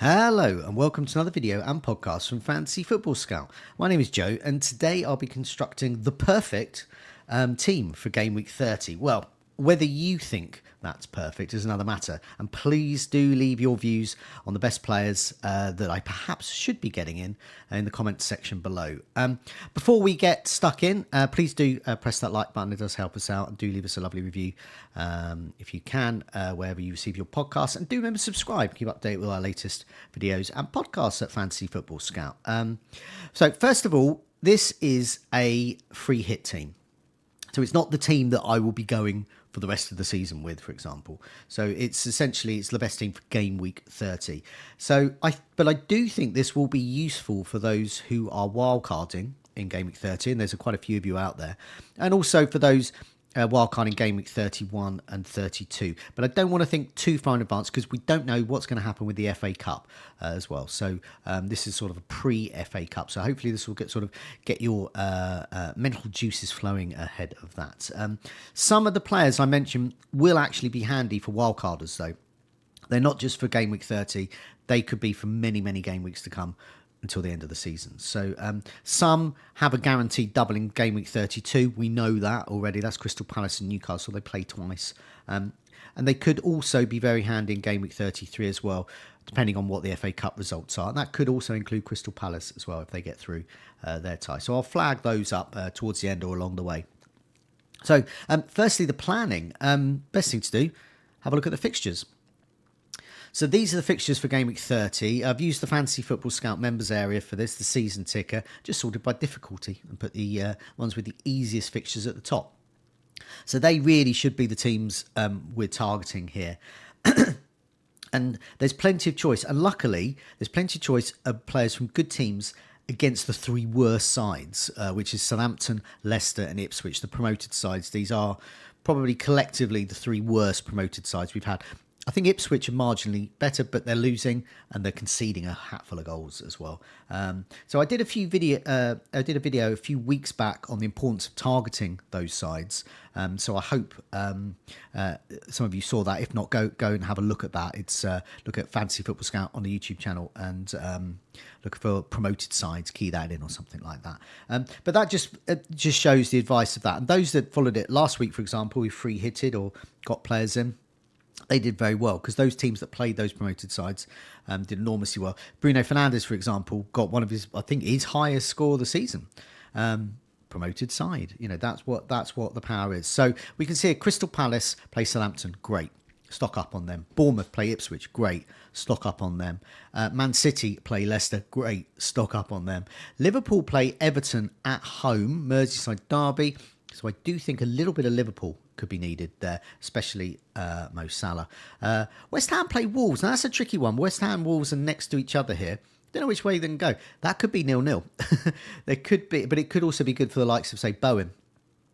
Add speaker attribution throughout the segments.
Speaker 1: Hello and welcome to another video and podcast from Fantasy Football Scout. My name is Joe and today I'll be constructing the perfect team for Game Week 30. Well, whether you think that's perfect is another matter, and please do leave your views on the best players that I perhaps should be getting in the comments section below. Before we get stuck in, please do press that like button. It does help us out, and do leave us a lovely review if you can, wherever you receive your podcasts, and do remember to subscribe, keep updated with our latest videos and podcasts at Fantasy Football Scout. So first of all, this is a free hit team. So it's not the team that I will be going for the rest of the season with, for example. So it's essentially, it's the best team for Game Week 30. But I do think this will be useful for those who are wildcarding in Game Week 30, and there's quite a few of you out there. And also for those wildcard in Game Week 31 and 32. But I don't want to think too far in advance because we don't know what's going to happen with the FA Cup as well. So this is sort of a pre-FA Cup. So hopefully this will get your mental juices flowing ahead of that. Some of the players I mentioned will actually be handy for wildcarders though. They're not just for Game Week 30. They could be for many, many game weeks to come until the end of the season. So some have a guaranteed double in Game Week 32. We know that already. That's Crystal Palace and Newcastle. They play twice. And they could also be very handy in Game Week 33 as well, depending on what the FA Cup results are. And that could also include Crystal Palace as well if they get through their tie. So I'll flag those up towards the end or along the way. So firstly, the planning. Best thing to do, have a look at the fixtures. So these are the fixtures for Game Week 30. I've used the Fantasy Football Scout members area for this, the season ticker, just sorted by difficulty and put the ones with the easiest fixtures at the top. So they really should be the teams we're targeting here. And there's plenty of choice. And luckily, there's plenty of choice of players from good teams against the three worst sides, which is Southampton, Leicester and Ipswich, the promoted sides. These are probably collectively the three worst promoted sides we've had. I think Ipswich are marginally better, but they're losing and they're conceding a hatful of goals as well. So I did a video a few weeks back on the importance of targeting those sides. So I hope some of you saw that. If not, go and have a look at that. It's look at Fantasy Football Scout on the YouTube channel and look for promoted sides. Key that in or something like that. But that just shows the advice of that. And those that followed it last week, for example, we free hitted or got players in. They did very well because those teams that played those promoted sides did enormously well. Bruno Fernandes, for example, got one of his highest score of the season. Promoted side, that's what the power is. So we can see a Crystal Palace play Southampton, great, stock up on them. Bournemouth play Ipswich, great, stock up on them. Man City play Leicester, great, stock up on them. Liverpool play Everton at home, Merseyside derby. So I do think a little bit of Liverpool could be needed there, especially Mo Salah. West Ham play Wolves. Now, that's a tricky one. West Ham, Wolves are next to each other here. Don't know which way they can go. That could be 0-0. There could be, but it could also be good for the likes of, say, Bowen,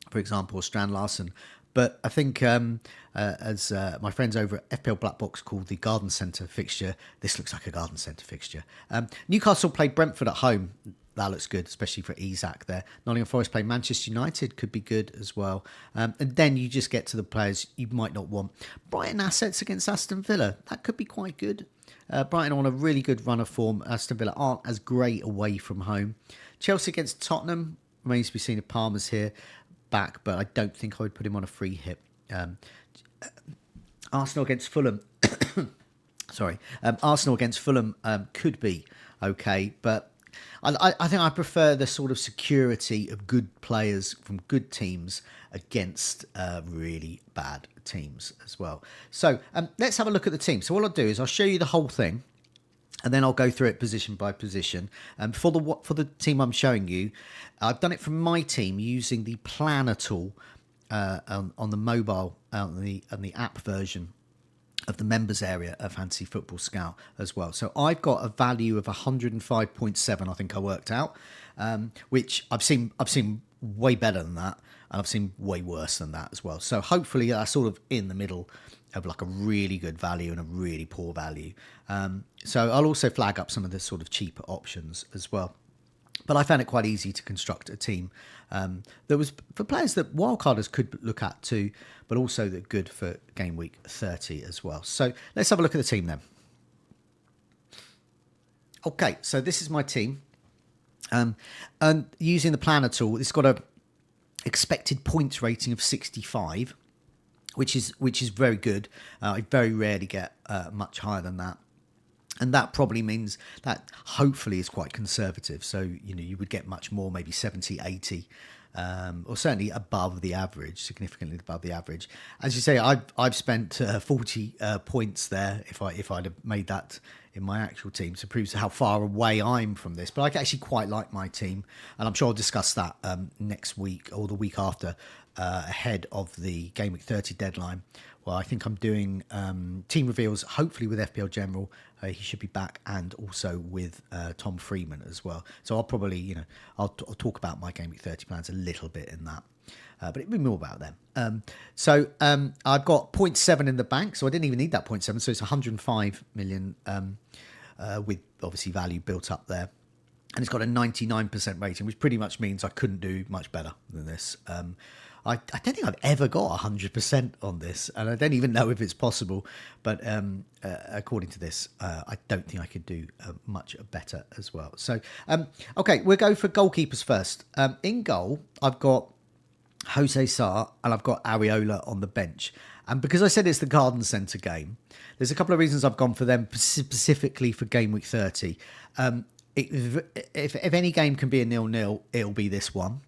Speaker 1: for example, or Strand Larsen. But I think, as my friends over at FPL Black Box called the Garden Centre fixture, this looks like a Garden Centre fixture. Newcastle play Brentford at home. That looks good, especially for Isak there. Nottingham Forest play Manchester United, could be good as well. And then you just get to the players you might not want. Brighton assets against Aston Villa, that could be quite good. Brighton are on a really good run of form. Aston Villa aren't as great away from home. Chelsea against Tottenham, remains to be seen if Palmer's here back, but I don't think I would put him on a free hit. Arsenal against Fulham. Sorry. Arsenal against Fulham could be okay, but I think I prefer the sort of security of good players from good teams against really bad teams as well. So let's have a look at the team. So what I'll do is I'll show you the whole thing and then I'll go through it position by position. For the team I'm showing you, I've done it from my team using the planner tool on the mobile, on the app version of the members area of Fantasy Football Scout as well. So I've got a value of 105.7, I think I worked out, which I've seen way better than that, and I've seen way worse than that as well. So hopefully that's sort of in the middle of like a really good value and a really poor value. So I'll also flag up some of the sort of cheaper options as well. But I found it quite easy to construct a team that was for players that wildcarders could look at too, but also that good for Game Week 30 as well. So let's have a look at the team then. Okay, so this is my team. And using the planner tool, it's got a expected points rating of 65, which is very good. I very rarely get much higher than that. And that probably means that hopefully is quite conservative. So, you would get much more, maybe 70, 80, or certainly above the average, significantly above the average. As you say, I've spent 40 points there if I'd have made that in my actual team. So it proves how far away I'm from this. But I actually quite like my team. And I'm sure I'll discuss that next week or the week after, ahead of the Gameweek 30 deadline. Well, I think I'm doing team reveals, hopefully with FPL General. He should be back, and also with Tom Freeman as well. So I'll probably, I'll talk about my Gameweek 30 plans a little bit in that. But it'll be more about them. So I've got 0.7 in the bank, so I didn't even need that 0.7. So it's 105 million with obviously value built up there. And it's got a 99% rating, which pretty much means I couldn't do much better than this. I don't think I've ever got 100% on this, and I don't even know if it's possible. But according to this, I don't think I could do much better as well. So, okay, we'll go for goalkeepers first. In goal, I've got Jose Sarr and I've got Areola on the bench. And because I said it's the Garden Centre game, there's a couple of reasons I've gone for them specifically for Game Week 30. If any game can be a 0-0, it'll be this one.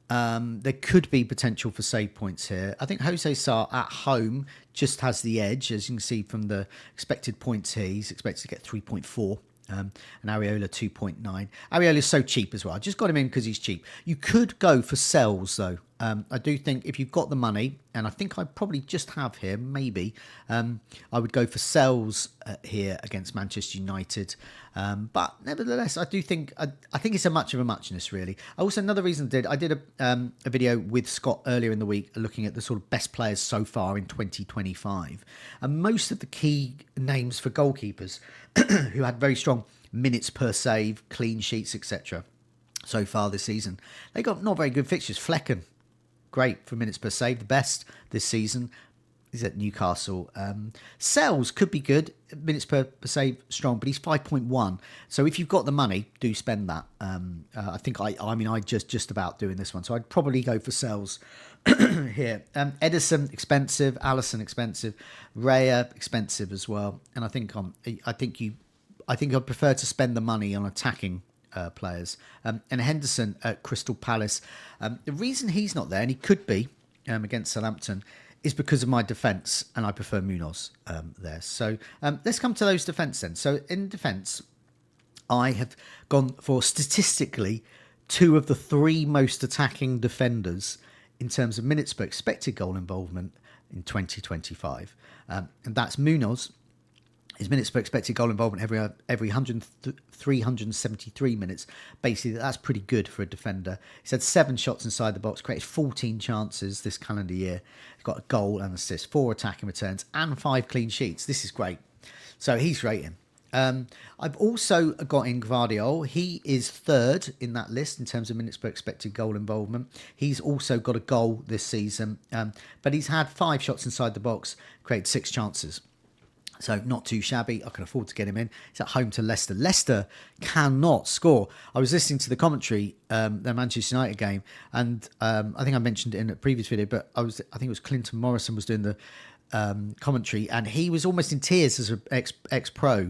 Speaker 1: There could be potential for save points here. I think Jose Sarr at home just has the edge, as you can see from the expected points here. He's expected to get 3.4. And Areola 2.9. Areola is so cheap as well. I just got him in because he's cheap. You could go for sells though. I do think if you've got the money, and I think I probably just have here, maybe, I would go for sells here against Manchester United. But nevertheless, I do think I think it's a much of a muchness really. Also, another reason I did a video with Scott earlier in the week looking at the sort of best players so far in 2025, and most of the key names for goalkeepers who had very strong minutes per save, clean sheets, etc. so far this season, they got not very good fixtures. Flecken, great for minutes per save, the best this season. He's at Newcastle. Sells could be good, minutes per save strong, but he's 5.1. So if you've got the money, do spend that. I think I just about doing this one, so I'd probably go for Sells here. Edison expensive, Allison expensive, Raya expensive as well, and I think I'd prefer to spend the money on attacking players. And Henderson at Crystal Palace. The reason he's not there, and he could be against Southampton, is because of my defence, and I prefer Munoz there. So let's come to those defence then. So in defence, I have gone for statistically 2 of the 3 most attacking defenders in terms of minutes per expected goal involvement in 2025. And that's Munoz. His minutes per expected goal involvement every 373 minutes. Basically, that's pretty good for a defender. He's had 7 shots inside the box, created 14 chances this calendar year. He's got a goal and assist, 4 attacking returns, and 5 clean sheets. This is great. So he's rating. I've also got in Gvardiol. He is 3rd in that list in terms of minutes per expected goal involvement. He's also got a goal this season, but he's had 5 shots inside the box, created 6 chances. So not too shabby. I can afford to get him in. He's at home to Leicester. Leicester cannot score. I was listening to the commentary, their Manchester United game, and I think I mentioned it in a previous video, but I think it was Clinton Morrison was doing the commentary, and he was almost in tears as an ex-pro,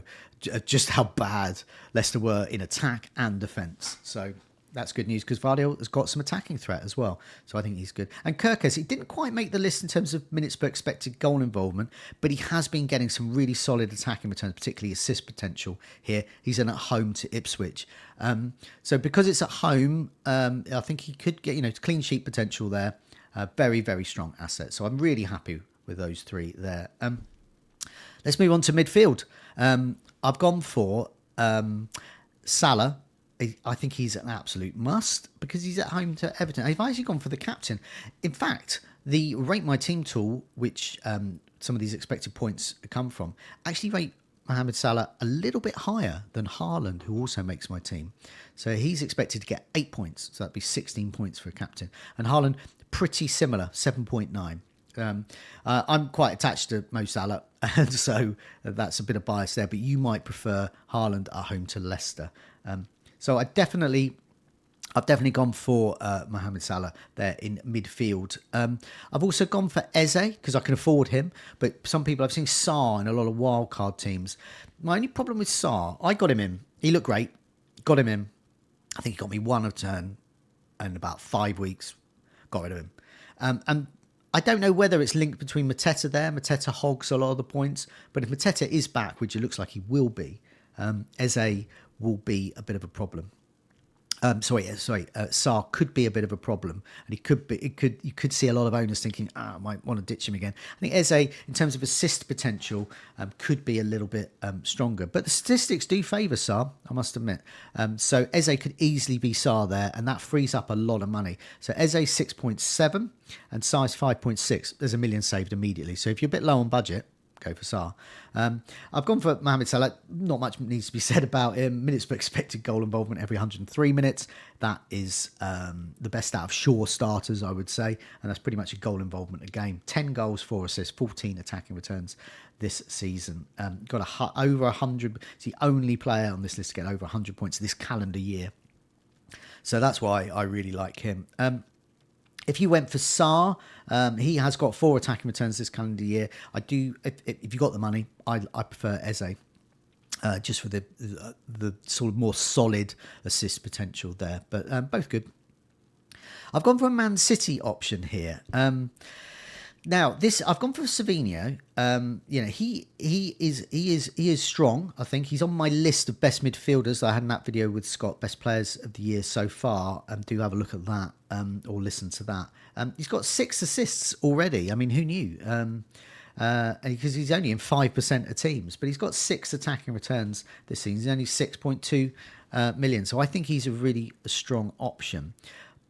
Speaker 1: just how bad Leicester were in attack and defence. So that's good news because Vardiol has got some attacking threat as well. So I think he's good. And Kirkes, he didn't quite make the list in terms of minutes per expected goal involvement, but he has been getting some really solid attacking returns, particularly assist potential here. He's in at home to Ipswich. So because it's at home, I think he could get, clean sheet potential there. Very, very strong asset. So I'm really happy with those 3 there. Let's move on to midfield. I've gone for Salah. I think he's an absolute must because he's at home to Everton. I've actually gone for the captain. In fact, the Rate My Team tool, which some of these expected points come from, actually rate Mohamed Salah a little bit higher than Haaland, who also makes my team. So he's expected to get 8 points. So that'd be 16 points for a captain. And Haaland, pretty similar, 7.9. I'm quite attached to Mo Salah, and so that's a bit of bias there. But you might prefer Haaland at home to Leicester. So I've definitely gone for Mohamed Salah there in midfield. I've also gone for Eze because I can afford him. But some people, I've seen Sarr in a lot of wildcard teams. My only problem with Sarr, I got him in. He looked great. Got him in. I think he got me one a turn in about 5 weeks. Got rid of him. And I don't know whether it's linked between Mateta there. Mateta hogs a lot of the points. But if Mateta is back, which it looks like he will be, Eze will be a bit of a problem. Sarr could be a bit of a problem, and you could see a lot of owners thinking, I might want to ditch him again. I think Eze, in terms of assist potential, could be a little bit stronger, but the statistics do favour Sarr, I must admit. So Eze could easily be Sarr there, and that frees up a lot of money. So Eze 6.7 and Sarr's 5.6. There's a million saved immediately. So if you're a bit low on budget, go for Sarr. I've gone for Mohamed Salah. Not much needs to be said about him. Minutes per expected goal involvement every 103 minutes. That is the best out of sure starters, I would say. And that's pretty much a goal involvement a game. 10 goals, 4 assists, 14 attacking returns this season. Got over 100. It's the only player on this list to get over 100 points this calendar year. So that's why I really like him. If you went for Sarr, he has got 4 attacking returns this calendar year. I do. If you got the money, I prefer Eze, just for the sort of more solid assist potential there. But both good. I've gone for a Man City option here. Now I've gone for Savinho. He is strong. I think he's on my list of best midfielders that I had in that video with Scott, best players of the year so far. Do have a look at that or listen to that. He's got 6 assists already. I mean, who knew? Because he's only in 5% of teams, but he's got 6 attacking returns this season. He's only 6.2 million, so I think he's a really strong option.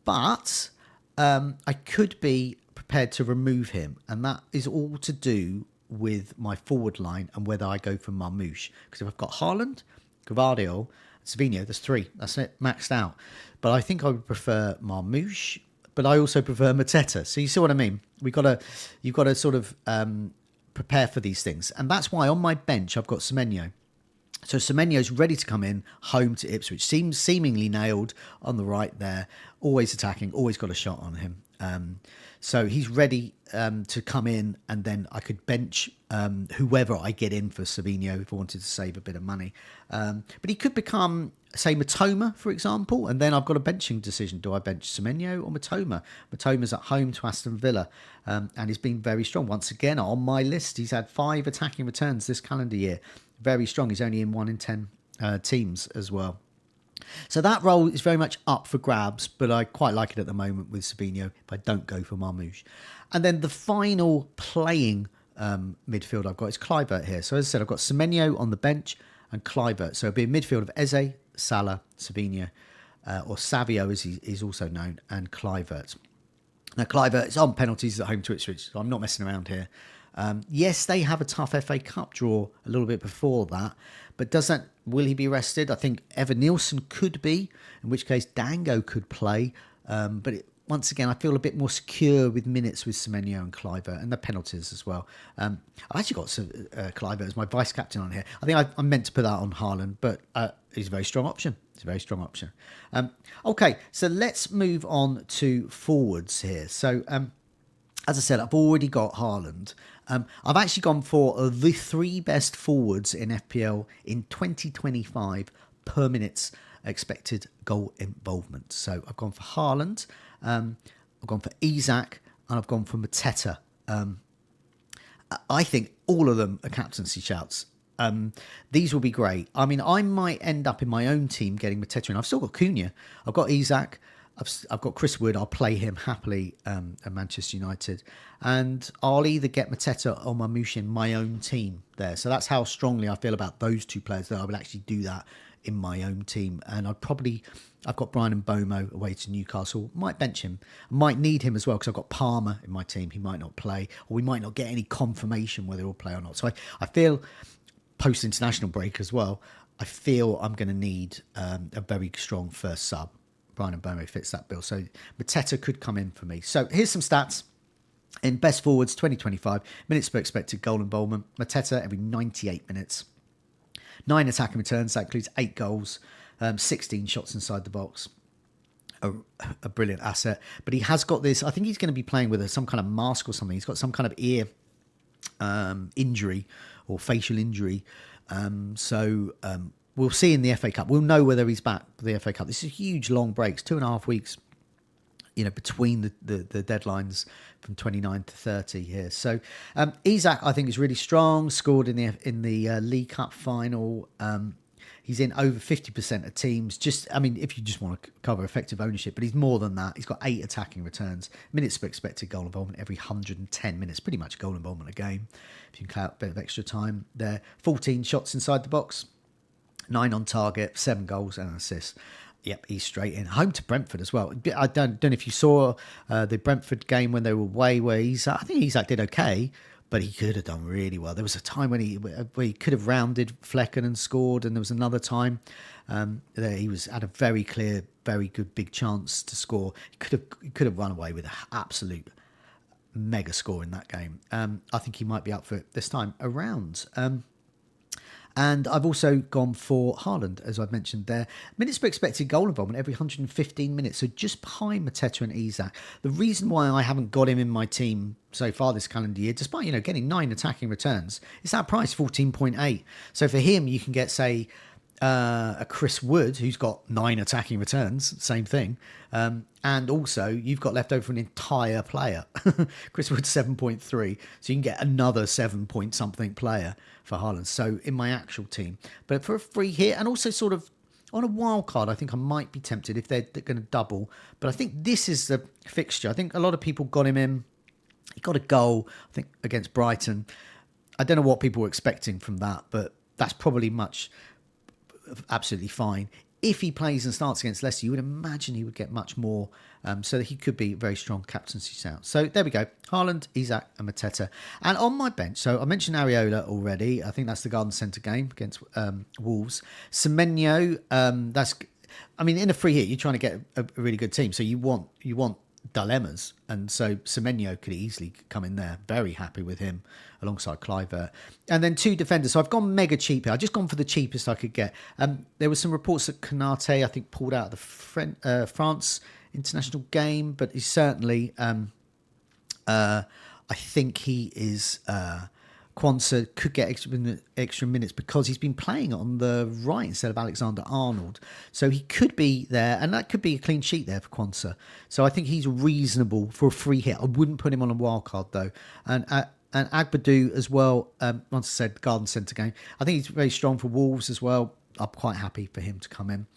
Speaker 1: But I could be prepared to remove him, and that is all to do with my forward line and whether I go for Marmoush. Because if I've got Haaland, Gvardiol, Savinho, there's 3. That's it, maxed out. But I think I would prefer Marmoush, but I also prefer Mateta. So you see what I mean? You've got to sort of prepare for these things, and that's why on my bench I've got Semenyo. So Semenyo's ready to come in, home to Ipswich. Seems seemingly nailed on the right there. Always attacking, always got a shot on him. So he's ready to come in, and then I could bench whoever I get in for Savinho if I wanted to save a bit of money. But he could become, say, Matoma, for example, and then I've got a benching decision. Do I bench Semenyo or Matoma? Matoma's at home to Aston Villa, and he's been very strong. Once again, on my list, he's had 5 attacking returns this calendar year. Very strong. He's only in 1 in 10 teams as well. So that role is very much up for grabs, but I quite like it at the moment with Savinho if I don't go for Marmoush. And then the final playing midfield I've got is Kluivert here. So as I said, I've got Semenyo on the bench and Kluivert. So it'll be a midfield of Eze, Salah, Savinho, or Savio as he's also known, and Kluivert. Now Kluivert is on penalties at home to Ipswich, so I'm not messing around here. Yes, they have a tough FA Cup draw a little bit before that, but will he be rested? I think Evan Nielsen could be, in which case Dango could play. But once again, I feel a bit more secure with minutes with Semenyo and Kluivert, and the penalties as well. I've actually got Kluivert as my vice captain on here. I think I'm meant to put that on Haaland, but he's a very strong option. It's a very strong option. Okay, so let's move on to forwards here. So as I said, I've already got Haaland. I've actually gone for the 3 best forwards in FPL in 2025 per minutes expected goal involvement. So I've gone for Haaland, I've gone for Isak, and I've gone for Mateta. I think all of them are captaincy shouts. These will be great. I mean, I might end up in my own team getting Mateta in. I've still got Cunha. I've got Isak. I've got Chris Wood. I'll play him happily at Manchester United. And I'll either get Mateta or Marmoush in my own team there. So that's how strongly I feel about those 2 players, that I would actually do that in my own team. And I've got Brian Mbomo away to Newcastle. Might bench him. I might need him as well because I've got Palmer in my team. He might not play, or we might not get any confirmation whether he'll play or not. So I feel post-international break as well, I feel I'm going to need a very strong first sub. Brian Mbomo fits that bill. So Mateta could come in for me. So here's some stats. In best forwards, 2025 minutes per expected goal involvement. Mateta every 98 minutes. 9 attacking returns. That includes 8 goals, 16 shots inside the box. A brilliant asset. But he has got this, I think he's going to be playing with some kind of mask or something. He's got some kind of ear injury or facial injury. So we'll see in the FA Cup. We'll know whether he's back for the FA Cup. This is huge long breaks, 2.5 weeks, between the deadlines from 29 to 30 here. So Isak, I think, is really strong. Scored in the League Cup final. He's in over 50% of teams. If you just want to cover effective ownership, but he's more than that. He's got 8 attacking returns, minutes per expected goal involvement every 110 minutes, pretty much goal involvement a game. If you can count a bit of extra time there. 14 shots inside the box, 9 on target, 7 goals and an assist. Yep, he's straight in. Home to Brentford as well. I don't know if you saw the Brentford game when they were away, where I think Isak did okay, but he could have done really well. There was a time when he could have rounded Flecken and scored, and there was another time that he had a very clear, very good big chance to score. He could have run away with an absolute mega score in that game. I think he might be up for it this time around. And I've also gone for Haaland, as I've mentioned there. Minutes per expected goal involvement every 115 minutes, so just behind Mateta and Isak. The reason why I haven't got him in my team so far this calendar year, despite getting 9 attacking returns, is that price 14.8. So for him, you can get, say, a Chris Wood, who's got 9 attacking returns, same thing. And also, you've got left over for an entire player. Chris Wood 7.3, so you can get another 7-point-something player for Haaland. So in my actual team. But for a free hit, and also sort of on a wild card, I think I might be tempted if they're going to double. But I think this is the fixture. I think a lot of people got him in. He got a goal, I think, against Brighton. I don't know what people were expecting from that, but that's probably absolutely fine. If he plays and starts against Leicester, you would imagine he would get much more, so that he could be a very strong captaincy shout. So there we go. Haaland, Isak and Mateta. And on my bench, so I mentioned Areola already. I think that's the Garden Centre game against Wolves. Semenyo, in a free hit, you're trying to get a really good team. So you want dilemmas, and so Semenyo could easily come in there. Very happy with him alongside Kluivert. And then 2 defenders. So I've gone mega cheap here. I've just gone for the cheapest I could get. There were some reports that Konate, I think, pulled out of the France international game, but he's certainly, I think he is... Quansah could get extra minutes because he's been playing on the right instead of Alexander-Arnold. So he could be there, and that could be a clean sheet there for Quansah. So I think he's reasonable for a free hit. I wouldn't put him on a wild card, though. And Agbadou as well, once I said Garden Centre game, I think he's very strong for Wolves as well. I'm quite happy for him to come in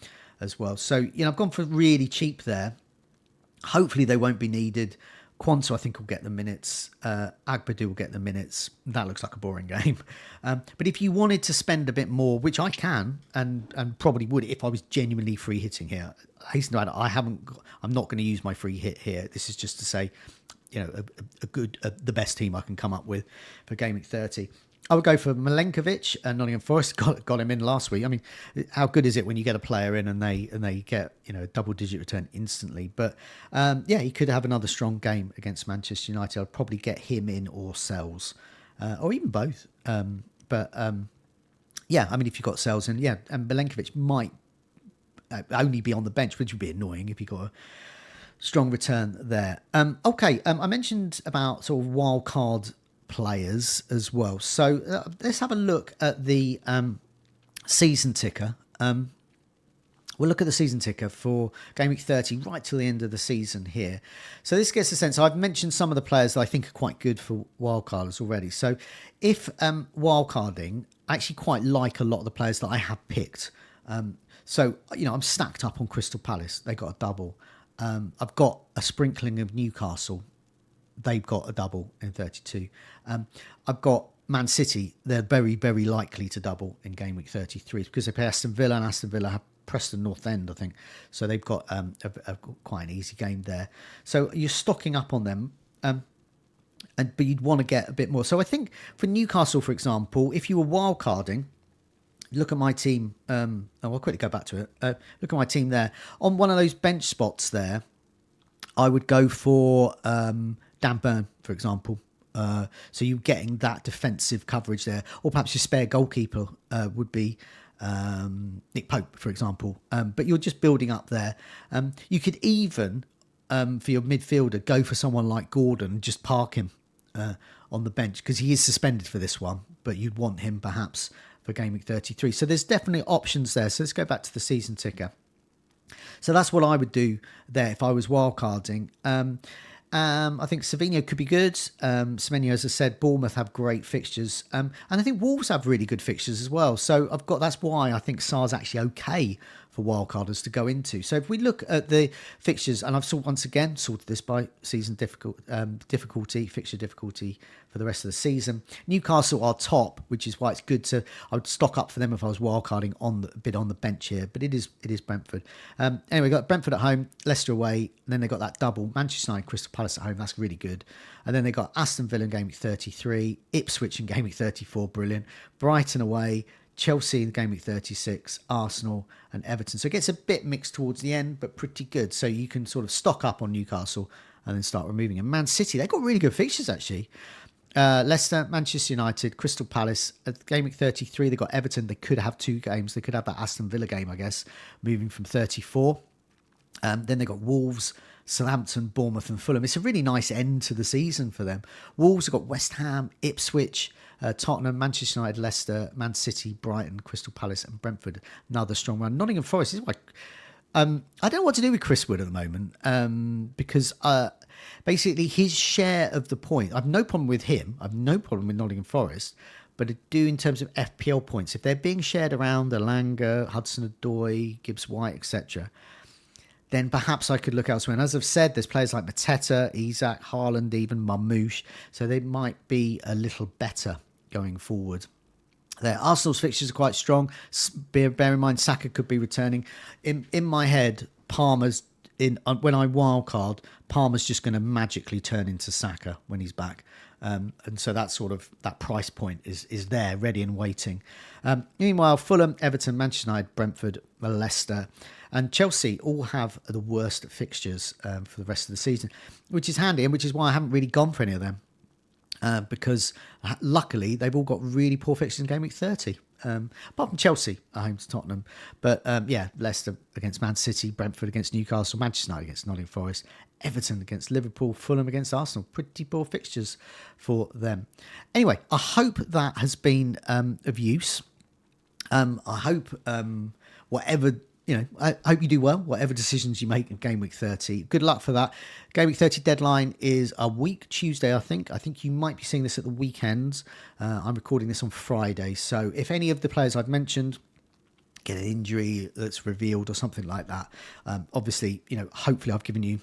Speaker 1: as well. So, I've gone for really cheap there. Hopefully they won't be needed. Quansah, I think, will get the minutes. Agbadou will get the minutes. That looks like a boring game. But if you wanted to spend a bit more, which I can and probably would if I was genuinely free hitting here, hasten to add, I'm not going to use my free hit here. This is just to say, the best team I can come up with for Gameweek 30. I would go for Milenkovic and Nottingham Forest. Got him in last week. I mean, how good is it when you get a player in and they get a double-digit return instantly? But he could have another strong game against Manchester United. I'd probably get him in or Sells, or even both. If you've got Sells in, and Milenkovic might only be on the bench, which would be annoying if you got a strong return there. I mentioned about sort of wild card players as well. So let's have a look at the season ticker. We'll look at the season ticker for Gameweek 30 right till the end of the season here. So this gets a sense. I've mentioned some of the players that I think are quite good for wildcarders already. So if wildcarding, I actually quite like a lot of the players that I have picked. I'm stacked up on Crystal Palace. They got a double. I've got a sprinkling of Newcastle. They've got a double in 32. I've got Man City. They're very, very likely to double in Gameweek 33 because they play Aston Villa, and Aston Villa have Preston North End, I think. So they've got quite an easy game there. So you're stocking up on them, but you'd want to get a bit more. So I think for Newcastle, for example, if you were wildcarding, look at my team. I'll quickly go back to it. Look at my team there. On one of those bench spots there, I would go for Dan Burn, for example. So you're getting that defensive coverage there, or perhaps your spare goalkeeper would be Nick Pope, for example. But you're just building up there. You could even, for your midfielder, go for someone like Gordon and just park him on the bench, because he is suspended for this one, but you'd want him perhaps for Game Week 33. So there's definitely options there. So let's go back to the season ticker. So that's what I would do there if I was wildcarding. I think Savinho could be good. Semenyo, as I said, Bournemouth have great fixtures. And I think Wolves have really good fixtures as well. So that's why I think Sar's actually okay for wildcarders to go into. So if we look at the fixtures, and I've once again sorted this by season difficulty, fixture difficulty for the rest of the season. Newcastle are top, which is why it's good to. I would stock up for them if I was wildcarding a bit on the bench here, but it is Brentford. Anyway, got Brentford at home, Leicester away, and then they got that double Manchester United, Crystal Palace at home. That's really good. And then they got Aston Villa in Game Week 33, Ipswich in Game Week 34, brilliant. Brighton away, Chelsea in Game Week 36, Arsenal and Everton. So it gets a bit mixed towards the end, but pretty good. So you can sort of stock up on Newcastle and then start removing them. Man City, they've got really good fixtures actually. Leicester, Manchester United, Crystal Palace. At Game Week 33, they've got Everton. They could have two games. They could have that Aston Villa game, I guess, moving from 34. Then they've got Wolves, Southampton, Bournemouth and Fulham. It's a really nice end to the season for them. Wolves have got West Ham, Ipswich, Tottenham, Manchester United, Leicester, Man City, Brighton, Crystal Palace and Brentford. Another strong run. Nottingham Forest is like... I don't know what to do with Chris Wood at the moment because basically his share of the point, I've no problem with him. I've no problem with Nottingham Forest, but I do in terms of FPL points. If they're being shared around Elanga, Hudson-Odoi, Gibbs-White, etc., then perhaps I could look elsewhere. And as I've said, there's players like Mateta, Isak, Haaland, even Marmoush, so they might be a little better going forward. There, Arsenal's fixtures are quite strong. Bear in mind, Saka could be returning. In my head, Palmer's when I wildcard, Palmer's just going to magically turn into Saka when he's back, and so that price point is there, ready and waiting. Meanwhile, Fulham, Everton, Manchester United, Brentford, Leicester, and Chelsea all have the worst fixtures for the rest of the season, which is handy, and which is why I haven't really gone for any of them. Because luckily they've all got really poor fixtures in Game Week 30. Apart from Chelsea at home to Tottenham. But Leicester against Man City, Brentford against Newcastle, Manchester United against Nottingham Forest, Everton against Liverpool, Fulham against Arsenal. Pretty poor fixtures for them. Anyway, I hope that has been of use. I hope whatever... I hope you do well, whatever decisions you make in Game Week 30. Good luck for that. Game Week 30 deadline is a week, Tuesday, I think. I think you might be seeing this at the weekends. I'm recording this on Friday. So if any of the players I've mentioned get an injury that's revealed or something like that, obviously, hopefully I've given you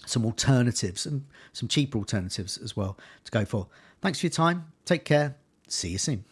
Speaker 1: some alternatives and some cheaper alternatives as well to go for. Thanks for your time. Take care. See you soon.